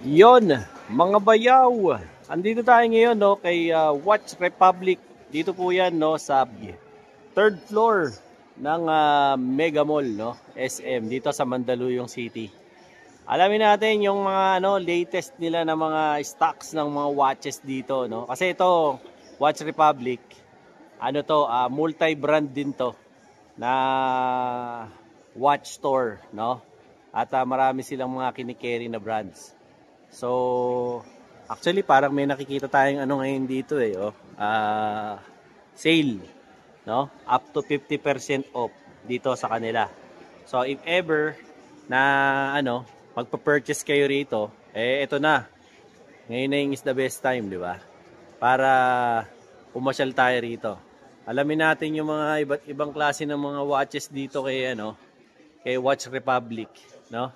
Yon, mga bayaw. Andito tayo ngayon no kay Watch Republic. Dito po 'yan no sa third floor ng Mega Mall no, SM dito sa Mandaluyong City. Alamin natin yung mga latest nila na mga stocks ng mga watches dito no. Kasi ito Watch Republic, multi-brand din to na watch store no. At marami silang mga kini-carry na brands. So, actually parang may nakikita tayong ngayon dito sale, no? Up to 50% off dito sa kanila. So, if ever na magpa-purchase kayo rito, ito na. Ngayon na is the best time, di ba? Para pumasyal tayo rito. Alamin natin yung mga iba't ibang klase ng mga watches dito kay Watch Republic, no?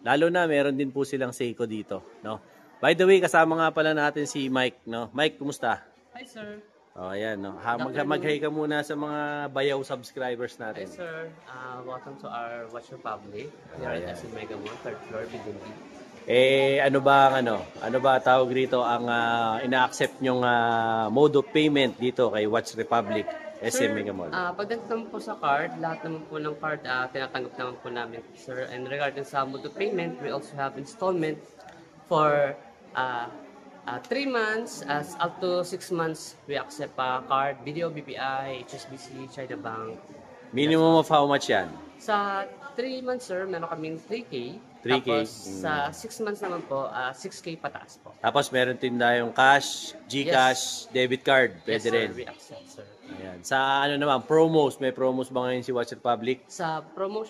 Lalo na meron din po silang Seiko dito, no? By the way, kasama nga pala natin si Mike, no? Mike, kumusta? Hi, sir. Oh, ayan, no. Mag-hi ka muna sa mga bayaw subscribers natin. Hi, sir. Welcome to our Watch Republic. Here at SM Mega Mall, third floor, Bidungi. Ano ba tawag rito ang ina-accept nyong mode of payment dito kay Watch Republic? SM Mega Mall. Pagdating naman po sa card, lahat naman po ng card tinatanggap naman po namin, sir. And regarding sa mode of payment, we also have installment for 3 months, as up to 6 months, we accept card, video, BPI, HSBC, China Bank. Minimum of how much yan? Sa 3 months, sir, meron kaming 3K. 3K. Tapos sa 6 months naman po, 6K pataas po. Tapos meron din tayong cash, GCash, debit card. Pwede rin. Yes, sir, we accept, sir. Ayan. Sa promos, may promos ba ngayon si Watch Republic? Sa promo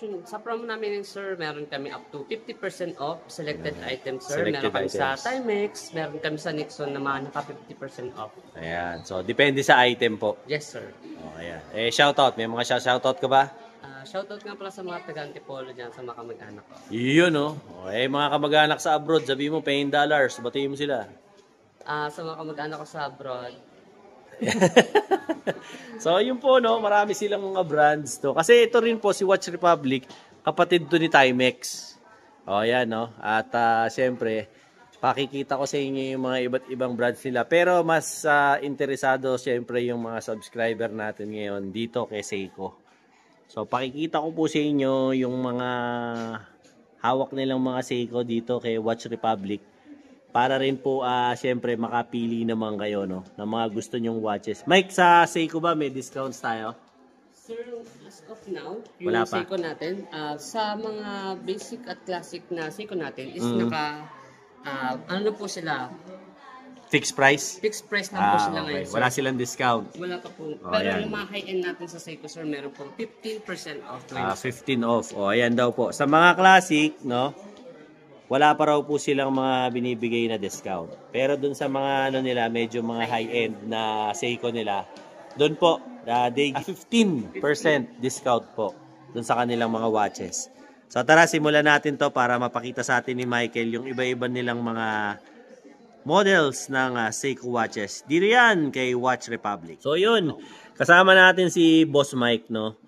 namin, sir, meron kami up to 50% off selected items, sir. Meron kami sa Timex, meron kami sa Nixon na mga naka 50% off. Ayan. So, depende sa item po. Yes, sir. Oh, ayan. Shoutout. May mga shoutout ka ba? Shoutout nga pala sa mga taga-Antipolo dyan, sa mga kamag-anak ko. Yun, no? Mga kamag-anak sa abroad, sabi mo, paying dollars. Batiin mo sila. Sa mga kamag-anak ko sa abroad. So, yun po, no? Marami silang mga brands to. Kasi ito rin po, si Watch Republic, kapatid to ni Timex. Ayan, no? At, siyempre, pakikita ko sa inyo yung mga iba't ibang brands nila. Pero, mas interesado, siyempre, yung mga subscriber natin ngayon dito kay Seiko. So, pakikita ko po sa inyo yung mga hawak nilang mga Seiko dito kay Watch Republic. Para rin po, siyempre, makapili naman kayo, no? Ng mga gusto nyong watches. Mike, sa Seiko ba may discounts tayo? Sir, as of now, yung wala pa. Seiko natin, sa mga basic at classic na Seiko natin is po sila? Fixed price? Fixed price lang po sila ngayon, sir. Wala silang discount. Wala pa po. Pero yung mga high-end natin sa Seiko, sir, meron po 15% off. 15 off. Ayan daw po. Sa mga classic, no? Wala pa raw po silang mga binibigay na discount. Pero dun sa mga nila, medyo mga high-end na Seiko nila, dun po, they 15% discount po dun sa kanilang mga watches. So tara, simulan natin to para mapakita sa atin ni Michael yung iba-iba nilang mga models ng Seiko watches. Dito yan kay Watch Republic. So yun, kasama natin si Boss Mike, no?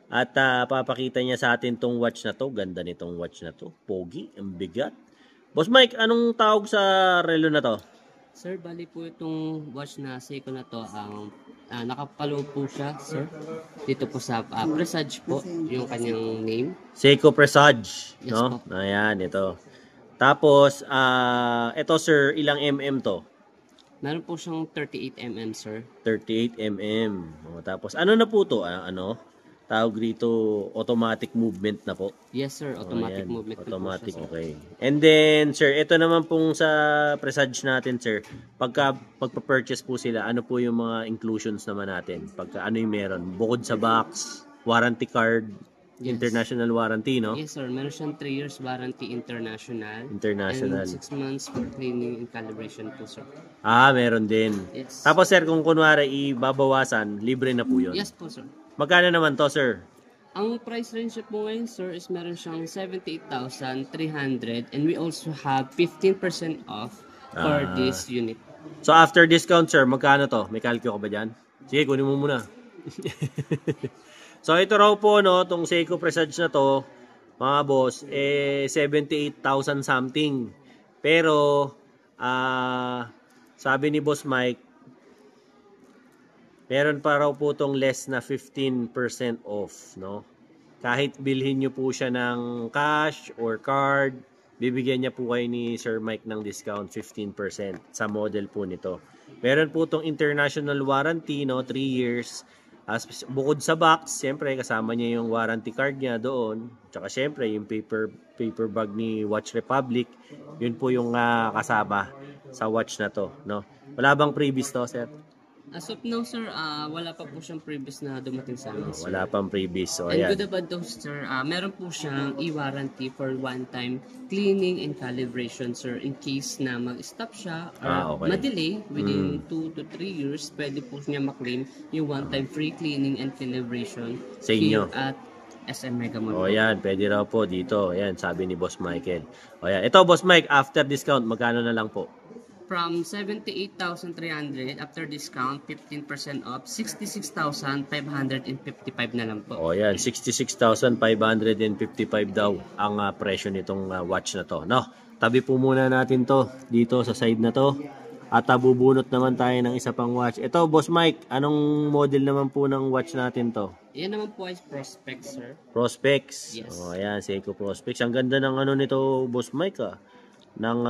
At papakita niya sa atin tong watch na to. Ganda nitong watch na to. Pogi, ang bigat. Boss Mike, anong tawag sa relo na to? Sir, bali po itong watch na Seiko na to, nakapalo po siya, sir. Dito po sa Presage po, yung kanyang name. Seiko Presage, yes, no? Po. Ayan, ito. Tapos, ito sir, ilang mm to? Meron po siyang 38mm, sir. 38mm. Tapos, ano na po to? Tawag rito, automatic movement na po. Yes, sir. Automatic movement. Automatic, po siya, okay. And then, sir, ito naman pong sa Presage natin, sir. Pagpa-purchase po sila, ano po yung mga inclusions naman natin? Ano yung meron? Bukod sa box, warranty card, yes. International warranty, no? Yes, sir. Meron siyang 3 years warranty international. International. And 6 months for cleaning and calibration po, sir. Meron din. Yes. Tapos, sir, kung kunwari ibabawasan, libre na po yun? Yes po, sir. Magkano naman to, sir? Ang price range po ngayon, sir, is meron siyang 78,300 and we also have 15% off for this unit. So, after discount, sir, magkano to? May calcio ka ba dyan? Sige, kunin mo muna. So, ito raw po, no, itong Seiko Presage na to, mga boss, 78,000 something. Pero, sabi ni Boss Mike, meron pa raw po tong less na 15% off, no? Kahit bilhin nyo po siya ng cash or card, bibigyan niya po kayo ni Sir Mike ng discount 15% sa model po nito. Meron po tong international warranty, no? 3 years. Bukod sa box, siyempre kasama niya yung warranty card niya doon. Tsaka siyempre yung paper bag ni Watch Republic, yun po yung kasama sa watch na to, no? Wala bang previous to, sir? As of now, sir, wala pa po siyang previous na dumating sa amin, sir. Wala pang previous. So, And ayan. good about those, sir, meron po siyang e-warranty for one-time cleaning and calibration, sir. In case na mag-stop siya or Okay. ma-delay within 2 to 3 years, pwede po niya maklaim yung one-time free cleaning and calibration Sa inyo. here at SM Mega Mall. O yan, pwede raw po dito. Ayan, sabi ni Boss Michael. O yan. Ito, Boss Mike, after discount, magkano na lang po? From 78,300 after discount, 15% off, 66,555 na lang po. O yan, 66,555 daw ang presyo nitong watch na to. No, tabi po muna natin to dito sa side na to. At bubunot naman tayo ng isa pang watch. Ito, Boss Mike, anong model naman po ng watch natin to? Yan naman po ay Prospect, sir. Prospex. Yes. O ayan, Seiko Prospex. Ang ganda ng ano nito, Boss Mike ng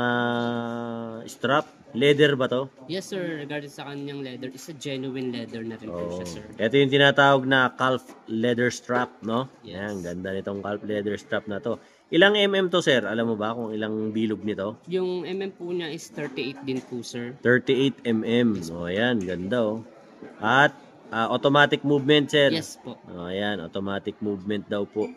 strap. Leather ba to? Yes, sir. Regarding sa kanyang leather, is a genuine leather na rin po siya, sir. Ito yung tinatawag na calf leather strap, no? Yes. Yan, ganda nitong calf leather strap na to. Ilang mm to, sir? Alam mo ba kung ilang bilog nito? Yung mm po niya is 38 din po, sir. 38 mm. O, ayan, ganda oh. At automatic movement, sir. Yes po. O, ayan, automatic movement daw po.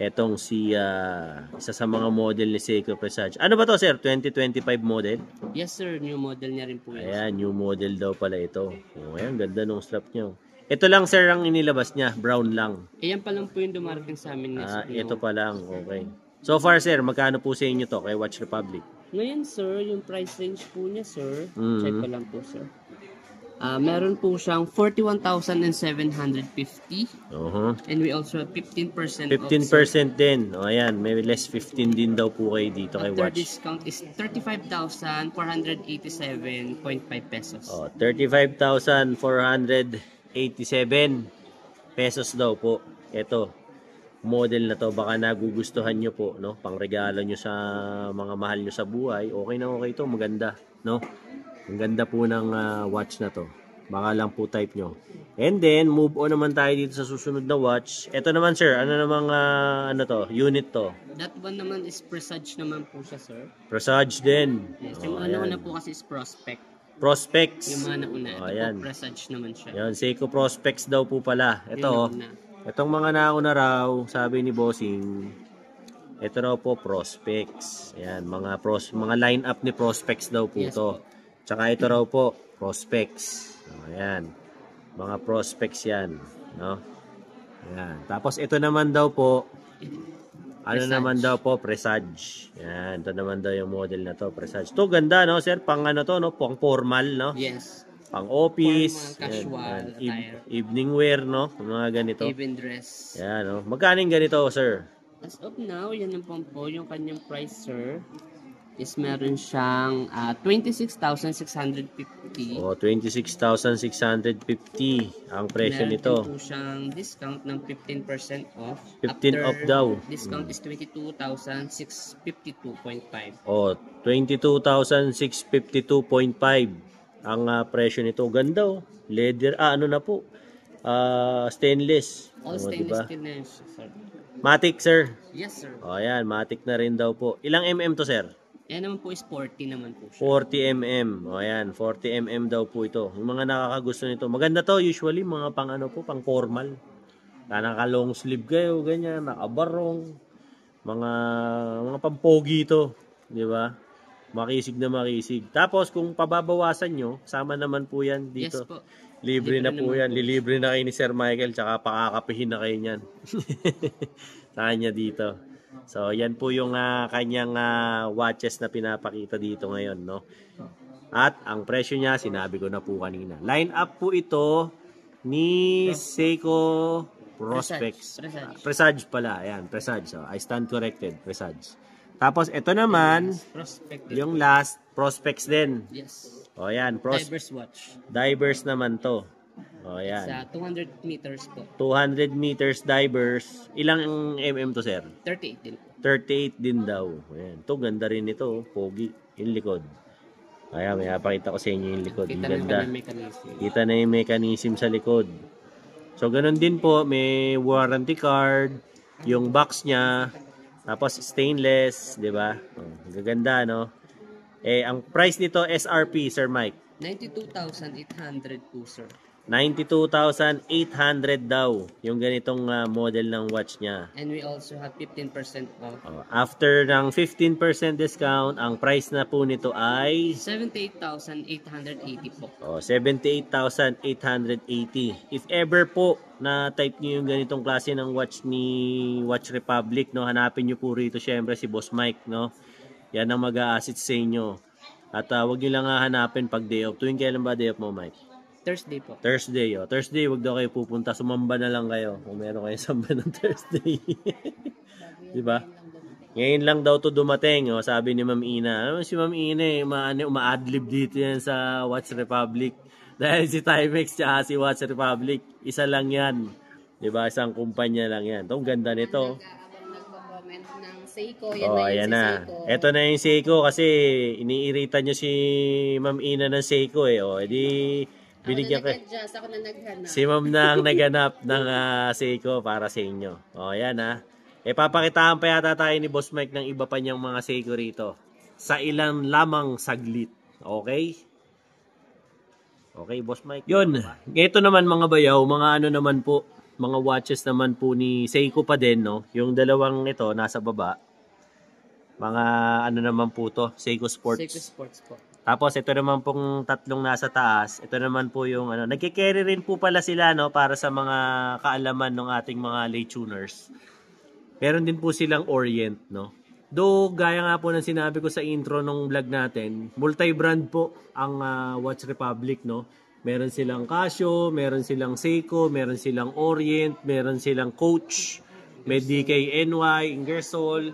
Etong si isa sa mga model ni Seiko Presage. Ano ba to, sir? 2025 model? Yes, sir. New model niya rin po yan. Ayan, new model daw pala ito. O, ayan, ganda nung strap niyo. Ito lang, sir, ang inilabas niya. Brown lang. Ayan pa lang po yung dumarating sa amin. Ito pa lang. Okay. So far, sir, magkano po sa inyo to kay Watch Republic? Ngayon, sir, yung price range po niya, sir. Mhm. Check ko lang po, sir. Meron po siyang 41,750. And we also have 15% 15% din. O, ayan. May less 15 din daw po kayo dito kay after Watch. discount is 35,487.5 pesos. O, 35,487 pesos daw po. Ito, model na to. Baka nagugustuhan nyo po, no? Pangregalo nyo sa mga mahal nyo sa buhay. Okay na okay to. Maganda, no? Ang ganda po ng watch na to. Baka lang po type nyo. And then, move on naman tayo dito sa susunod na watch. Ito naman, sir. Ano namang ano to? Unit to? That one naman is Presage naman po siya, sir. Presage din. Yes, O, yung ayan. una po kasi is Prospect. Prospects. Yung mga nauna. O, Ito ayan. po Presage naman siya. Yan, Seiko Prospects daw po pala. Ito, Yung nauna. itong mga nauna raw, sabi ni Bossing, ito raw po Prospects. Ayan, mga line up ni Prospects daw po Yes to. Tsaka ito raw po, Prospects. Ayan, mga Prospects yan. No? Ayan. Tapos ito naman daw po, ano Presage. naman daw po, Presage. Ayan, ito naman daw yung model na to, Presage. To ganda, no, sir? Pang ano to, no? Pang formal, no? Yes. Pang office, Formal, casual attire. evening wear, no? Mga ganito. Even dress. Yan, no? Magkano yung ganito, sir? As of now, yan ang po yung kanyang price, sir. Is meron siyang 26,650. O, 26,650 ang presyo Meron nito. din po siyang discount ng 15% off. 15 off daw. Discount is 22,652.5. O, 22,652.5 ang presyo nito. Ganda, oh. Leather, ano na po? Stainless. All O, stainless diba? steel na yun, sir. Matic, sir. Yes, sir. O, ayan, Matic na rin daw po. Ilang mm to, sir? Yan naman po is 40 naman po siya. 40 mm. O ayan, 40 mm daw po ito. Yung mga nakakagusto nito. Maganda to usually mga pang ano po, pang formal. Naka long sleeve kayo, ganyan, nakabarong. Mga pampogi ito, 'di ba? Makisig na makisig. Tapos kung pababawasan nyo, sama naman po 'yan dito. Yes po. Libre na po naman 'yan. Lilibre na kayo ni Sir Michael tsaka pakakapihin na kayo niyan. Sa kanya dito. So, yan po yung kanyang watches na pinapakita dito ngayon, no? At ang presyo niya, sinabi ko na po kanina. Line up po ito ni Seiko Prospects. Presage. Presage pala. Ayan, Presage. So, I stand corrected. Presage. Tapos, ito naman, Prospect. yung last, Prospects din. Yes. O, yan. Divers watch. Divers naman to. O, It's yan. 200 meters po. 200 meters divers. Ilang mm to, sir? 38 din po. 38 din daw. Ayan. Ito, ganda rin ito. Pogi. Yung likod. Ayan, may napakita ko sa inyo yung likod. Ang Kita na ganda. yung mechanism. Kita na yung mechanism sa likod. So, ganun din po. May warranty card. Yung box niya. Tapos, stainless. Diba? Oh, gaganda, no? Eh, ang price nito, SRP, Sir Mike. 92,800 po, sir. 92,800 daw yung ganitong model ng watch niya. And we also have 15% off. After ng 15% discount, ang price na po nito ay 78,880 po. 78,880. If ever po na type niyo yung ganitong klase ng watch ni Watch Republic, no, hanapin niyo po rito syempre si Boss Mike, no. Yan ang mag-a-assist sa inyo. At wag niyo lang hanapin pag day off. Tuwing kailan ba day off mo, Mike? Thursday po. Thursday, oh. Thursday, wag daw kayo pupunta. Sumamba na lang kayo kung meron kayo samba ng Thursday. Di ba? Ngayon lang daw to dumating, oh. Sabi ni Ma'am Ina. Ano si Ma'am Ina, uma-adlib dito yan sa Watch Republic. Dahil si Timex at si Watch Republic, isa lang yan. Di ba? Isang kumpanya lang yan. Itong ganda nito. Nagko-comment ng Seiko. Yan Oh, na ayan yun si na. Seiko. Ito na yung Seiko kasi iniirita nyo si Ma'am Ina ng Seiko eh. Oh, edi binigyan Ako ka. na nag-adjust, ako na naghanap. Si Ma'am na ang naganap ng Seiko para sa inyo. O, ayan ha. E, papakitaan pa yata tayo ni Boss Mike ng iba pa niyang mga Seiko rito. Sa ilang lamang saglit. Okay? Okay, Boss Mike. Yun. Ito naman mga bayaw, mga ano naman po, mga watches naman po ni Seiko pa din, no? Yung dalawang ito, nasa baba. Mga ano naman po to, Seiko Sports. Seiko Sports po. Tapos ito naman pong tatlong nasa taas, ito naman po yung ano, nagke-carry rin po pala sila no para sa mga kaalaman ng ating mga late tuners. Meron din po silang Orient no. Do gaya nga po ng sinabi ko sa intro ng vlog natin, multi-brand po ang Watch Republic no. Meron silang Casio, meron silang Seiko, meron silang Orient, meron silang Coach, may DKNY, Ingersoll.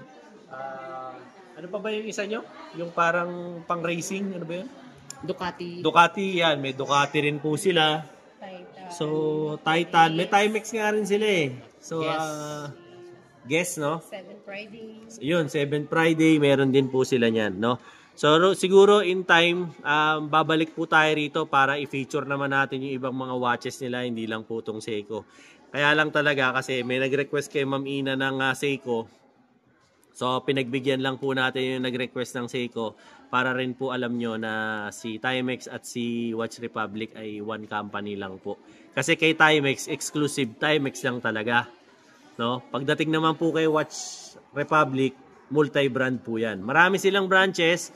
Ano pa ba yung isa nyo? Yung parang pang-racing, ano ba yun? Ducati. Ducati, yan. May Ducati rin po sila. Titan. So, Titan. May Timex nga rin sila eh. So, Yes. guess, no? 7 Friday. Yun, 7 Friday, meron din po sila niyan, no? So, siguro in time, babalik po tayo rito para i-feature naman natin yung ibang mga watches nila, hindi lang po itong Seiko. Kaya lang talaga kasi may nag-request kay Ma'am Ina ng Seiko. So, pinagbigyan lang po natin yung nag-request ng Seiko para rin po alam nyo na si Timex at si Watch Republic ay one company lang po. Kasi kay Timex, exclusive Timex lang talaga. No? Pagdating naman po kay Watch Republic, multi-brand po yan. Marami silang branches,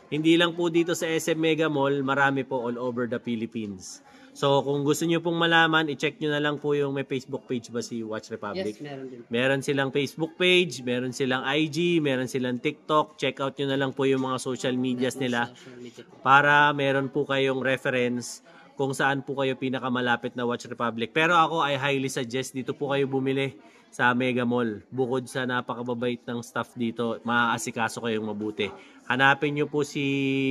hindi lang po dito sa SM Mega Mall, marami po all over the Philippines. So, kung gusto nyo pong malaman, i-check nyo na lang po yung may Facebook page ba si Watch Republic. Yes, meron din. Meron silang Facebook page, meron silang IG, meron silang TikTok. Check out nyo na lang po yung mga social medias nila Social media po. para meron po kayong reference kung saan po kayo pinakamalapit na Watch Republic. Pero ako, I highly suggest dito po kayo bumili sa Mega Mall. Bukod sa napakababait ng staff dito, maaasikaso kayong mabuti. Hanapin nyo po si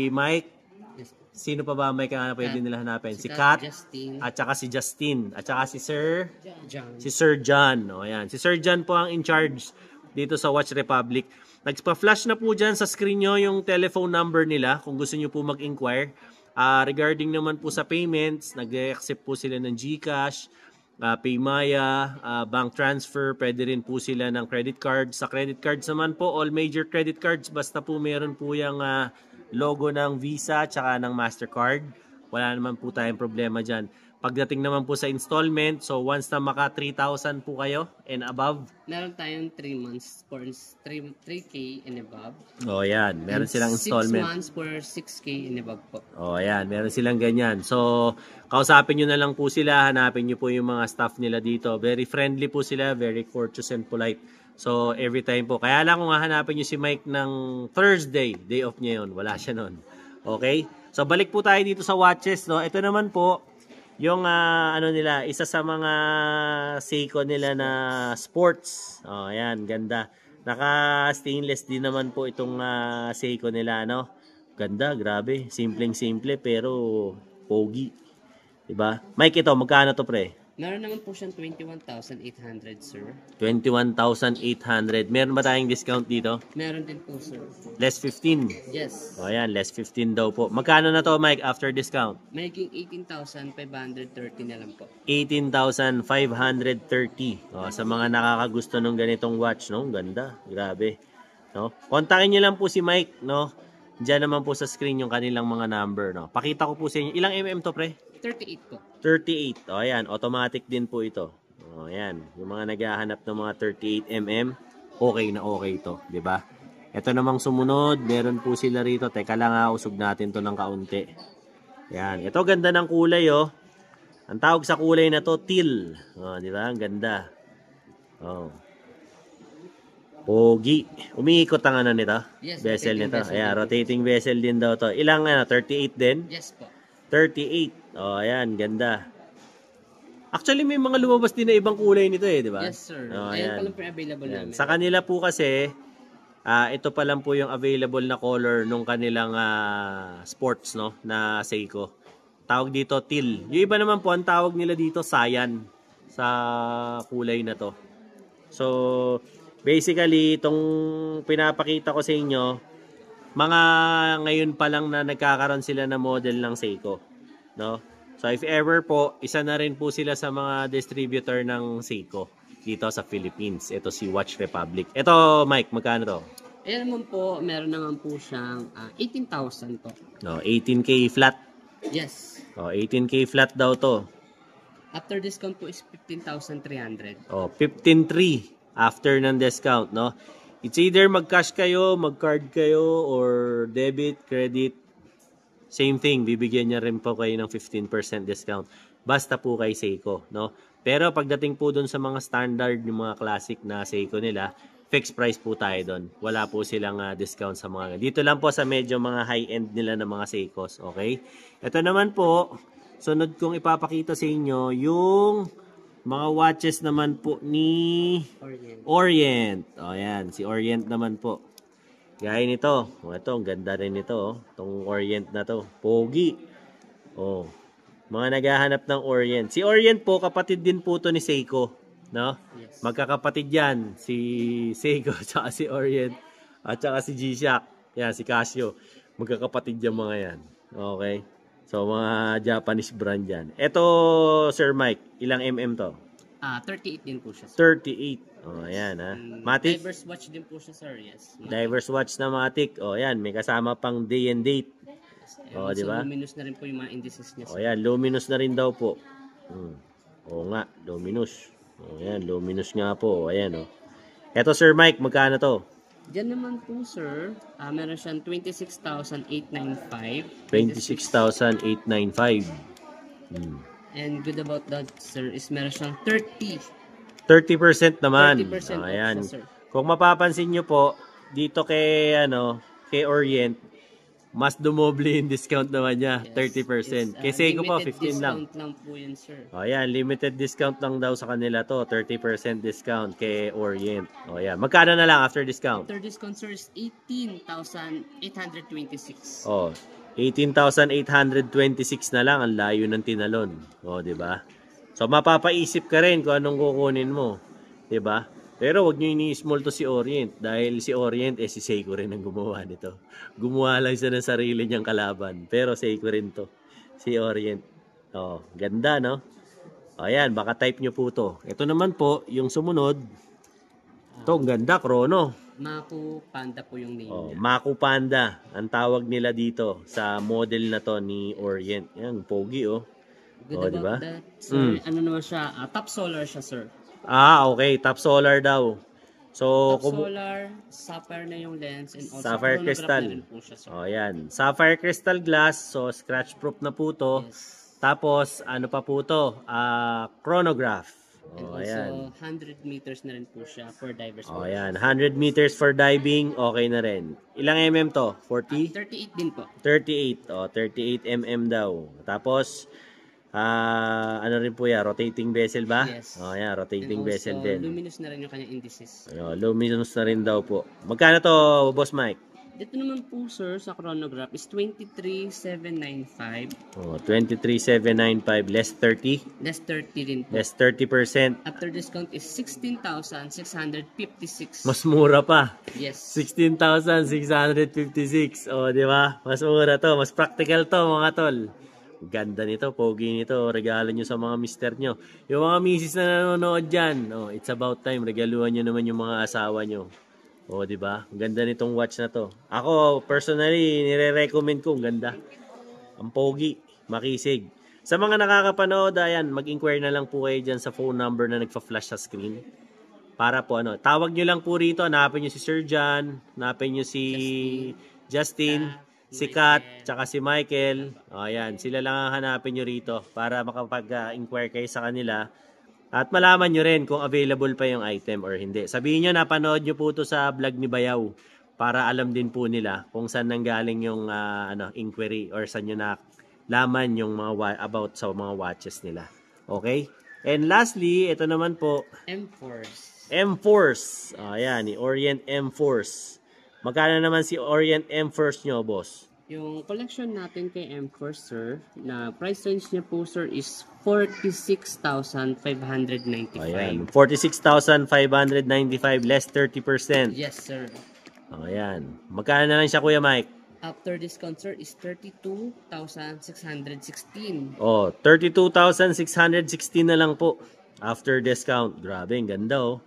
Mike. Yes. Sino pa ba Mike ang pwede nila hanapin? Si Kat, Kat, Justin, at saka si Justin, at saka si Sir... John. Si Sir John. O, ayan. Si Sir John po ang in charge dito sa Watch Republic. Nagpa-flash na po dyan sa screen nyo yung telephone number nila kung gusto nyo po mag-inquire. Regarding naman po sa payments, nag-accept po sila ng GCash, Paymaya, bank transfer, pwede rin po sila ng credit cards. Sa credit cards naman po, all major credit cards, basta po meron po yung logo ng Visa tsaka ng MasterCard. Wala naman po tayong problema dyan. Pagdating naman po sa installment, so once na maka 3,000 po kayo and above. Meron tayong 3 months for 3K and above. O yan, meron silang 6 installment. months for 6K and above po. O ayan, meron silang ganyan. So, kausapin nyo na lang po sila, hanapin nyo po yung mga staff nila dito. Very friendly po sila, very courteous and polite. So, every time po. Kaya lang kung hahanapin nyo si Mike ng Thursday, day off niya yun, wala siya nun. Okay? So, balik po tayo dito sa watches. No? Ito naman po, yung ano nila, isa sa mga Seiko nila na sports. Oh, ayan, ganda. Naka-stainless din naman po itong Seiko nila, no? Ganda, grabe. Simpleng-simple pero pogi. Diba? Mike, ito, magkano to, pre? Meron naman po siyang 21,800, sir. 21,800. Meron ba tayong discount dito? Meron din po, sir. Less 15. Yes. O, ayan, less 15 daw po. Magkano na to, Mike, after discount? Making 18,530 na lang po. 18,530. O, sa mga nakakagusto ng ganitong watch, no? Ganda. Grabe. No? Kontakin niyo lang po si Mike, no? Diyan naman po sa screen yung kanilang mga number, no? Pakita ko po sa inyo. Ilang mm to, pre? 38 po. 38. O, ayan. Automatic din po ito. O, ayan. Yung mga naghahanap ng mga 38mm, okay na okay ito. Di ba? Ito namang sumunod. Meron po sila rito. Teka lang usog natin to ng kaunti. Ayan. Ito ganda ng kulay, oh. Ang tawag sa kulay na to, teal. O, di ba? Ang ganda. Oh. Pogi. Umiikot ang ano nito? Yes, Bezel rotating nito. bezel Ayan, din po. rotating bezel din daw to. Ilang 38 din? Yes po. 38. Oh, ayan, ganda. Actually, may mga lumabas din na ibang kulay nito di ba? Yes, sir. Oh, Ayan ayan. pa lang po available Ayan. namin. Sa kanila po kasi, ito pa lang po yung available na color nung kanilang sports, no, na Seiko. Tawag dito, teal. Yung iba naman po, ang tawag nila dito, cyan sa kulay na to. So, basically, itong pinapakita ko sa inyo, mga ngayon pa lang na nagkakaroon sila na model ng Seiko, no? So if ever po, isa na rin po sila sa mga distributor ng Seiko dito sa Philippines. Ito si Watch Republic. Ito, Mike, magkano to? Ayan naman po, meron naman po siyang 18,000 po. No, 18K flat. Yes. Oh, 18K flat daw to. After discount po is 15,300. Oh, 15.3 after ng discount, no? It's either mag-cash kayo, mag-card kayo, or debit, credit. Same thing, bibigyan niya rin po kayo ng 15% discount. Basta po kay Seiko, no? Pero pagdating po dun sa mga standard, yung mga classic na Seiko nila, fixed price po tayo dun. Wala po silang discount sa mga... Dito lang po sa medyo mga high-end nila ng mga Seikos, okay? Ito naman po, sunod kong ipapakita sa inyo, yung... mga watches naman po ni Orient. O, yan. Si Orient naman po. Gaya nito. O, ito. Ang ganda rin ito. Oh. Itong Orient na to. Pogi. O. Mga naghahanap ng Orient. Si Orient po, kapatid din po to ni Seiko. No? Yes. Magkakapatid yan. Si Seiko, tsaka si Orient. At tsaka si G-Shock. Yan, si Casio. Magkakapatid yan mga yan. Okay. So, mga Japanese brand yan. Ito, Sir Mike, ilang mm to? 38 din po siya, sir. 38. O, ayan ha. Matic. Diverse watch din po siya, sir. Yes. Diverse watch na Matic. O, ayan. May kasama pang day and date. O, di ba? Luminous na rin po yung mga indices niya, O, sir. ayan. Luminous na rin daw po. O nga, luminous. O, ayan. Luminous nga po. O, ayan o. Ito, Sir Mike, magkano to? Diyan naman po, sir, meron siyang 26,895. 26,895. And good about that, sir, is meron siyang 30. 30% naman. 30% O, ayan. off siya, sir. Kung mapapansin nyo po, dito kay, kay Orient, mas dumoble yung discount naman niya, Yes. 30%. It's, Kay Seiko po, 15 limited lang. discount lang po yun, sir. O yan, limited discount lang daw sa kanila to, 30% discount kay Orient. O yan, magkano na lang after discount? After discount, sir, is 18,826. O, 18,826 na lang, ang layo ng tinalon. O, di ba? So, mapapaisip ka rin kung anong kukunin mo. Di ba? Pero wag nyo ini-small to si Orient dahil si Orient, si Seiko rin ang gumawa nito. Gumawa lang siya ng sarili niyang kalaban. Pero Seiko rin to. Si Orient. Oh, ganda, no? O, ayan, baka type nyo po to. Ito naman po, yung sumunod. Ito, ang ganda, Chrono. Maku Panda po yung name Oh, niya. Maku Panda. Ang tawag nila dito sa model na to ni Orient. Yan, pogi, oh. Good Oh, about diba? that, sir. Ano naman siya? Top solar siya, sir. Okay. Top solar daw. So, Top solar, sapphire na yung lens, and also Sapphire chronograph crystal. na rin po siya, sir. Oh, yan. Sapphire crystal glass. So, scratch proof na po to. Yes. Tapos, ano pa po to? Chronograph. And Oh, also, ayan. 100 meters na rin po siya for divers. Oh, ayan. 100 meters for diving. Okay na rin. Ilang mm to? 40? 38 din po. 38. Oh, 38 mm daw. Tapos, Ano rin po yan, rotating bezel ba? Yes. Oh, yan, rotating And bezel also, din. luminous na rin yung kanyang indices. Luminous na rin daw po. Magkano to, Boss Mike? Dito naman po, sir, sa chronograph is 23,795. 23,795 less 30. Less 30 din po. Less 30%. After discount is 16,656. Mas mura pa. Yes. 16,656. Di ba? Mas mura to. Mas practical to, mga tol. Ganda nito, pogi nito. Regalo nyo sa mga mister nyo. Yung mga misis na nanonood dyan, it's about time. Regaluhan nyo naman yung mga asawa nyo. Di ba? Ang ganda nitong watch na to. Ako, personally, nire-recommend ko. Ang ganda. Ang pogi. Makisig. Sa mga nakakapanood, ayan, mag-inquire na lang po kayo dyan sa phone number na nagpa-flash sa screen. Para po, tawag nyo lang po rito. Hanapin nyo si Sir John. Hanapin nyo si Justin. Si Kat. Tsaka si Michael. Ayan, sila lang ang hanapin nyo rito. Para makapag-inquire kayo sa kanila. At malaman nyo rin kung available pa yung item or hindi. Sabihin nyo, napanood nyo po ito sa vlog ni Bayaw para alam din po nila kung saan nanggaling yung inquiry or saan nyo nalaman yung mga about sa mga watches nila. Okay? And lastly, ito naman po, M-Force. M-Force. Ayan, ni Orient M-Force. Magkano naman si Orient M-Force nyo, boss? Yung collection natin kay M-Force, sir, na price range niya po, sir, is 46,595. Ayan, 46,595 less 30%. Yes, sir. Ayan. Magkano na lang siya, Kuya Mike? After discount, sir, is 32,616. 32,616 na lang po. After discount. Grabe, ang ganda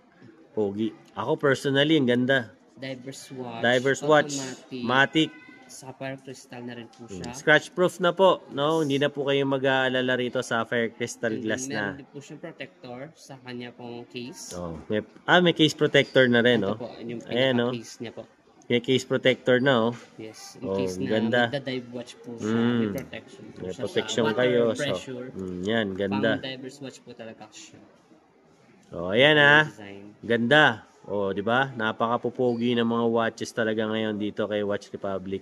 Pogi. Ako personally, ang ganda. Diverse watch. Diverse watch. Matic. Matic. Sapphire crystal na rin po siya. Scratch proof na po, no? Hindi na po kayo mag-aalala rito sa sapphire crystal glass na. Meron din po siyang protector sa kanya pong case. May case protector na rin, Ito po, yung Ayan, case niya po. May case protector na, Yes, in case na ganda. magda-dive watch po siya, may protection po May siya protection sa water kayo. pressure. Yan, ganda. Pang diverse watch po talaga siya. Ayan Design. Ganda. Di ba? Napaka-pupogi ng mga watches talaga ngayon dito kay Watch Republic.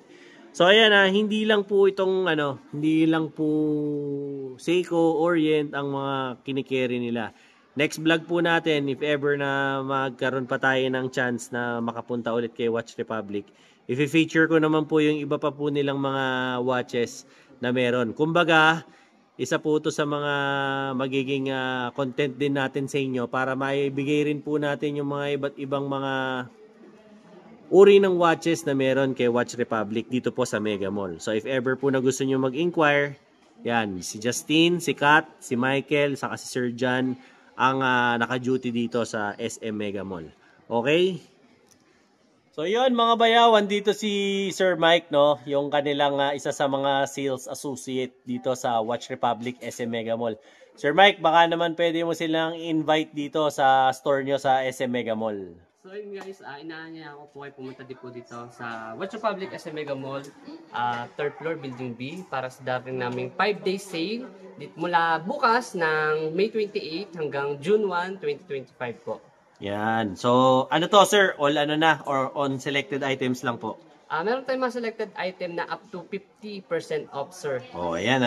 So ayan hindi lang po itong hindi lang po Seiko, Orient ang mga kinikerry nila. Next vlog po natin, if ever na magkaroon pa tayo ng chance na makapunta ulit kay Watch Republic, i-feature ko naman po yung iba pa po nilang mga watches na meron. Kumbaga, isa po ito sa mga magiging content din natin sa inyo para maibigay rin po natin yung mga iba't ibang mga uri ng watches na meron kay Watch Republic dito po sa Mega Mall. So if ever po na gusto nyo mag-inquire, yan, si Justin, si Kat, si Michael, saka si Sir John ang naka-duty dito sa SM Mega Mall. Okay? So yun mga bayawan, dito si Sir Mike, no, yung kanilang isa sa mga sales associate dito sa Watch Republic SM Mega Mall. Sir Mike, baka naman pwede mo silang invite dito sa store nyo sa SM Mega Mall. So yun guys, inahan niya ako po kayo pumunta din po dito sa Watch Republic SM Mega Mall, 3rd floor, Building B, para sa dating naming 5-day sale mula bukas ng May 28 hanggang June 1, 2025 po. Yan. So, ano to sir? All na or on selected items lang po? Meron tayong mga selected item na up to 50% off, sir. Ayan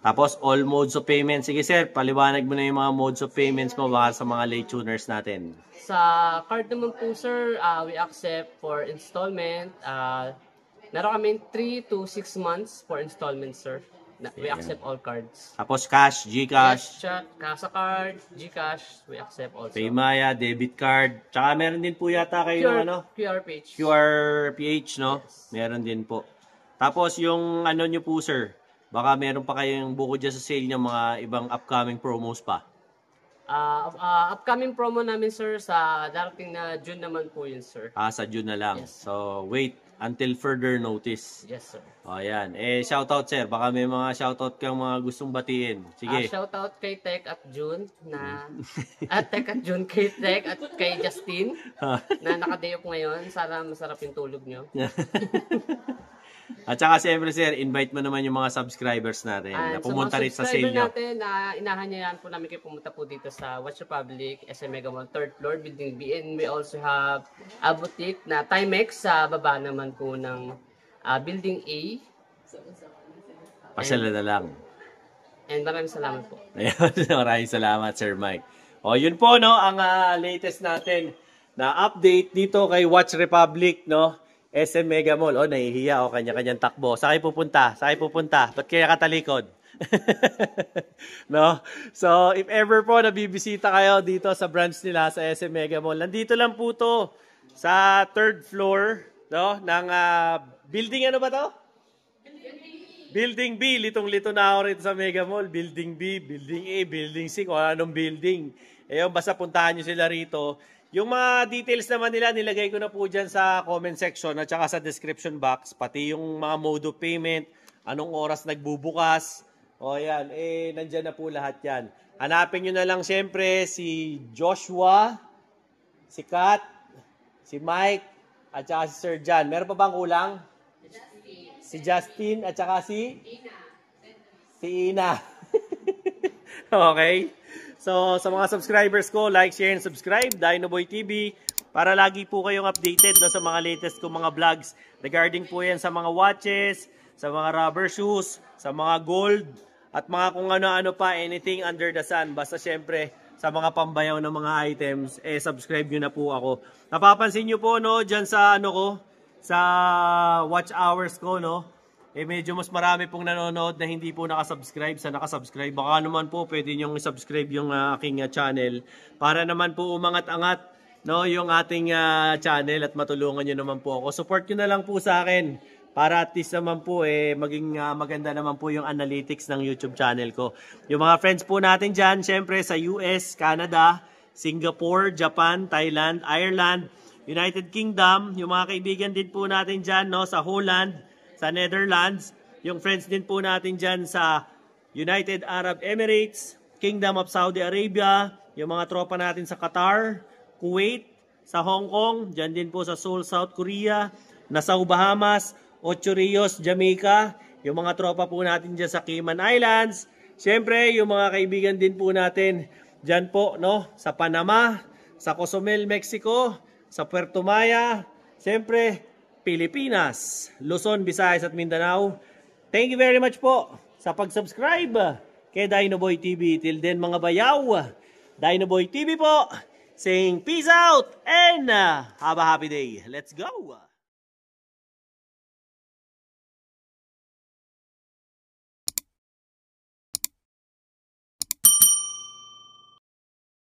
Tapos, all modes of payment. Sige sir, paliwanag mo na yung mga modes of payments mo baka sa mga late tuners natin. Sa card naman po, sir, we accept for installment. Meron kami 3 to 6 months for installment, sir. We accept all cards. Tapos, cash, GCash, Cash, Casa card, GCash, we accept also. Paymaya, debit card. Tsaka meron din po yata kayo QR page. QRPH, no? Meron din po. Tapos, yung nyo po, sir, baka meron pa kayong bukod dyan sa sale nyo, mga ibang upcoming promos pa. Upcoming promo namin, sir, sa darating na June naman po yun, sir. Sa June na lang. Yes. So, wait until further notice. Yes, sir. Ayan. Shoutout, sir. Baka may mga shoutout kang mga gustong batiin. Sige. Shoutout kay Tech at June Tech at June, kay Tech at kay Justin na naka-day off ngayon. Sana masarap yung tulog nyo. At saka siyempre sir, invite mo naman yung mga subscribers natin na pumunta rin sa sale nyo. natin, inahan niya yan po namin kayo pumunta po dito sa Watch Republic, SM Mega Mall, 3rd floor, Building B. And we also have a boutique na Timex sa baba naman po ng Building A. Pasala na lang. And maraming salamat po. Ayun, maraming salamat, Sir Mike. O, yun po, no, ang latest natin na update dito kay Watch Republic, no? SM Mega Mall. O, nahihiya, o, kanya-kanyang takbo. Saan kayo pupunta? Saan kayo pupunta? Ba't kaya katalikod? No? So, if ever po nabibisita kayo dito sa branch nila sa SM Mega Mall, nandito lang po to sa 3rd floor, no, ng building, ano ba to? Building B. Litong-lito na ako rito sa Mega Mall. Building B, Building A, Building C, kung anong building. Ayun, basta puntahan nyo sila rito. Yung mga details naman nila, nilagay ko na po dyan sa comment section at saka sa description box. Pati yung mga mode of payment, anong oras nagbubukas. O yan, nandyan na po lahat yan. Hanapin nyo na lang siyempre si Joshua, si Kat, si Mike, at saka si Sir John. Meron pa bang kulang? Si Justin, at saka si Ina. Okay? So, sa mga subscribers ko, like, share, and subscribe, Dinoboy TV, para lagi po kayong updated sa mga latest kong mga vlogs regarding po yan sa mga watches, sa mga rubber shoes, sa mga gold, at mga kung ano-ano pa, anything under the sun. Basta syempre, sa mga pambayaw ng mga items, subscribe nyo na po ako. Napapansin nyo po, no, dyan sa, sa watch hours ko, no, medyo mas marami pong nanonood na hindi po nakasubscribe. Sa nakasubscribe, baka naman po pwede nyo subscribe yung aking channel para naman po umangat-angat, no, yung ating channel at matulungan nyo naman po ako. Support nyo na lang po sa akin para at least naman po maging maganda naman po yung analytics ng YouTube channel ko. Yung mga friends po natin dyan, syempre sa US, Canada, Singapore, Japan, Thailand, Ireland, United Kingdom, yung mga kaibigan din po natin dyan, no, sa Holland, sa Netherlands, yung friends din po natin dyan sa United Arab Emirates, Kingdom of Saudi Arabia, yung mga tropa natin sa Qatar, Kuwait, sa Hong Kong, dyan din po sa Seoul, South Korea, Nassau, Bahamas, Ocho Rios, Jamaica, yung mga tropa po natin dyan sa Cayman Islands, syempre yung mga kaibigan din po natin dyan po, no, sa Panama, sa Cozumel, Mexico, sa Puerto Maya, syempre Pilipinas, Luzon, Visayas at Mindanao. Thank you very much po sa pag-subscribe kay Dinoboy TV. Till then mga bayaw, Dinoboy TV po, saying peace out and have a happy day. Let's go!